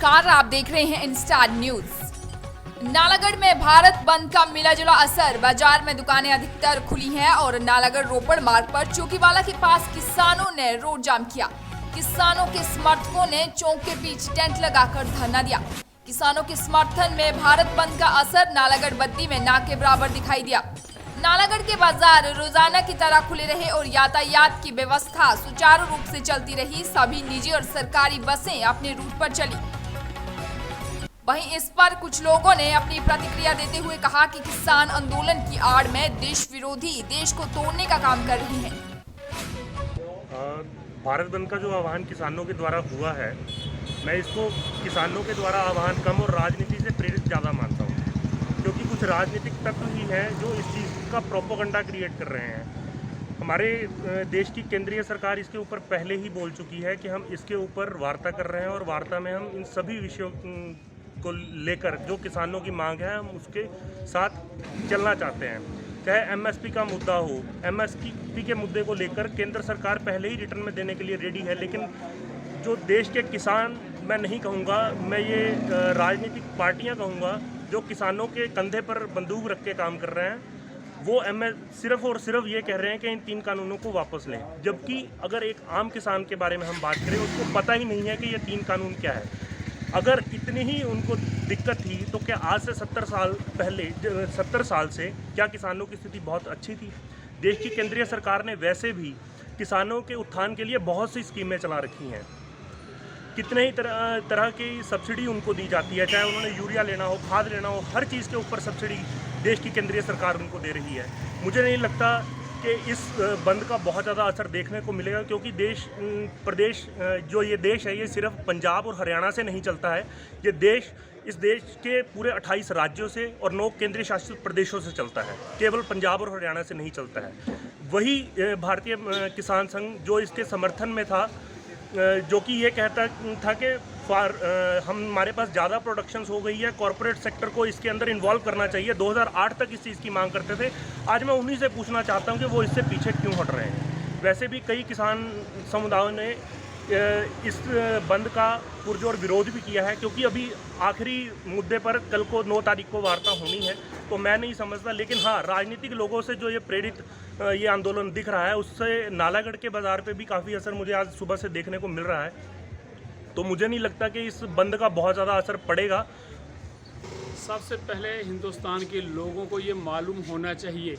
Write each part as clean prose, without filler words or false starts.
नमस्कार, आप देख रहे हैं इंस्टार न्यूज। नालागढ़ में भारत बंद का मिला जुला असर। बाजार में दुकानें अधिकतर खुली हैं और नालागढ़ रोपड़ मार्ग पर चौकीवाला के पास किसानों ने रोड जाम किया। किसानों के समर्थकों ने चौक के बीच टेंट लगाकर धरना दिया। किसानों के समर्थन में भारत बंद का असर नालागढ़ बद्दी में ना के बराबर दिखाई दिया। नालागढ़ के बाजार रोजाना की तरह खुले रहे और यातायात की व्यवस्था सुचारू रूप से चलती रही। सभी निजी और सरकारी बसें अपने रूट पर चली। वहीं इस पर कुछ लोगों ने अपनी प्रतिक्रिया देते हुए कहा कि किसान आंदोलन की आड़ में देश विरोधी देश को तोड़ने का काम कर रहे हैं। भारत बंद का जो आह्वान किसानों के द्वारा हुआ है, मैं इसको किसानों के द्वारा आह्वान कम और राजनीति से प्रेरित ज़्यादा मानता हूँ, क्योंकि कुछ राजनीतिक तत्व ही हैं जो इस चीज़ का प्रोपोगंडा क्रिएट कर रहे हैं। हमारे देश की केंद्रीय सरकार इसके ऊपर पहले ही बोल चुकी है कि हम इसके ऊपर वार्ता कर रहे हैं और वार्ता में हम इन सभी विषयों को लेकर जो किसानों की मांग है हम उसके साथ चलना चाहते हैं। चाहे एमएसपी का मुद्दा हो, एमएसपी के मुद्दे को लेकर केंद्र सरकार पहले ही रिटर्न में देने के लिए रेडी है, लेकिन जो देश के किसान, मैं नहीं कहूँगा, मैं ये राजनीतिक पार्टियाँ कहूँगा जो किसानों के कंधे पर बंदूक रख के काम कर रहे हैं, वो सिर्फ और सिर्फ ये कह रहे हैं कि इन 3 कानूनों को वापस लें। जबकि अगर एक आम किसान के बारे में हम बात करें, उसको पता ही नहीं है कि ये 3 कानून क्या है। अगर इतनी ही उनको दिक्कत थी तो क्या आज से 70 साल से क्या किसानों की स्थिति बहुत अच्छी थी? देश की केंद्रीय सरकार ने वैसे भी किसानों के उत्थान के लिए बहुत सी स्कीमें चला रखी हैं। कितने ही तरह की सब्सिडी उनको दी जाती है, चाहे उन्होंने यूरिया लेना हो, खाद लेना हो, हर चीज़ के ऊपर सब्सिडी देश की केंद्रीय सरकार उनको दे रही है। मुझे नहीं लगता कि इस बंद का बहुत ज़्यादा असर देखने को मिलेगा, क्योंकि जो ये देश है, ये सिर्फ पंजाब और हरियाणा से नहीं चलता है। ये इस देश के पूरे 28 राज्यों से और 9 केंद्रीय शासित प्रदेशों से चलता है, केवल पंजाब और हरियाणा से नहीं चलता है। वही भारतीय किसान संघ जो इसके समर्थन में था, जो कि ये कहता था कि हमारे पास ज़्यादा प्रोडक्शंस हो गई है, कॉरपोरेट सेक्टर को इसके अंदर इन्वॉल्व करना चाहिए, 2008 तक इस चीज़ की मांग करते थे। आज मैं उन्हीं से पूछना चाहता हूं कि वो इससे पीछे क्यों हट रहे हैं। वैसे भी कई किसान समुदायों ने इस बंद का पुरजोर विरोध भी किया है, क्योंकि अभी आखिरी मुद्दे पर कल को 9 तारीख को वार्ता होनी है, तो मैं नहीं समझता। लेकिन हाँ, राजनीतिक लोगों से जो ये प्रेरित ये आंदोलन दिख रहा है, उससे नालागढ़ के बाज़ार पे भी काफ़ी असर मुझे आज सुबह से देखने को मिल रहा है। तो मुझे नहीं लगता कि इस बंद का बहुत ज़्यादा असर पड़ेगा। सबसे पहले हिंदुस्तान के लोगों को ये मालूम होना चाहिए,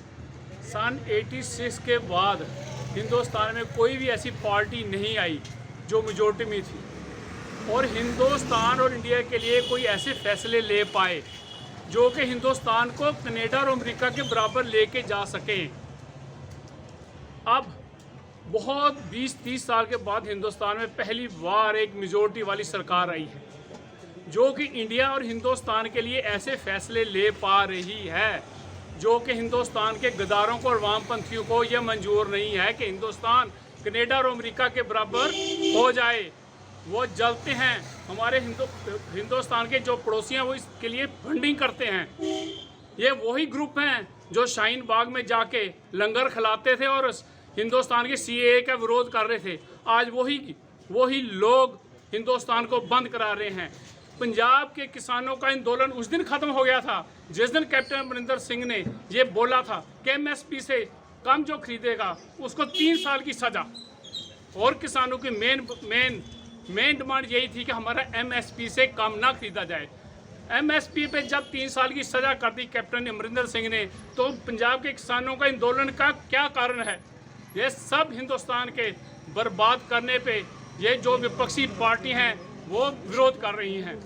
सन 86 के बाद हिंदुस्तान में कोई भी ऐसी पार्टी नहीं आई जो मेजॉरिटी में थी और हिंदुस्तान और इंडिया के लिए कोई ऐसे फैसले ले पाए जो कि हिंदुस्तान को कनाडा और अमेरिका के बराबर लेके जा सके। अब बहुत 20-30 साल के बाद हिंदुस्तान में पहली बार एक मेजॉरिटी वाली सरकार आई है जो कि इंडिया और हिंदुस्तान के लिए ऐसे फैसले ले पा रही है जो कि हिंदुस्तान के गद्दारों को और वामपंथियों को यह मंजूर नहीं है कि हिंदुस्तान कनाडा और अमेरिका के बराबर हो जाए। वो जलते हैं, हमारे हिंदुस्तान के जो पड़ोसी हैं वो इसके लिए फंडिंग करते हैं। ये वही ग्रुप हैं जो शाहीन बाग में जाके लंगर खिलाते थे और हिंदुस्तान के CAA का विरोध कर रहे थे। आज वही लोग हिंदुस्तान को बंद करा रहे हैं। पंजाब के किसानों का आंदोलन उस दिन ख़त्म हो गया था जिस दिन कैप्टन अमरिंदर सिंह ने ये बोला था कि MSP से कम जो खरीदेगा उसको 3 साल की सज़ा। और किसानों की मेन डिमांड यही थी कि हमारा MSP से कम ना खरीदा जाए। MSP पे जब 3 साल की सज़ा कर दी कैप्टन अमरिंदर सिंह ने, तो पंजाब के किसानों का आंदोलन का क्या कारण है? ये सब हिंदुस्तान के बर्बाद करने पे ये जो विपक्षी पार्टी हैं वो विरोध कर रही हैं।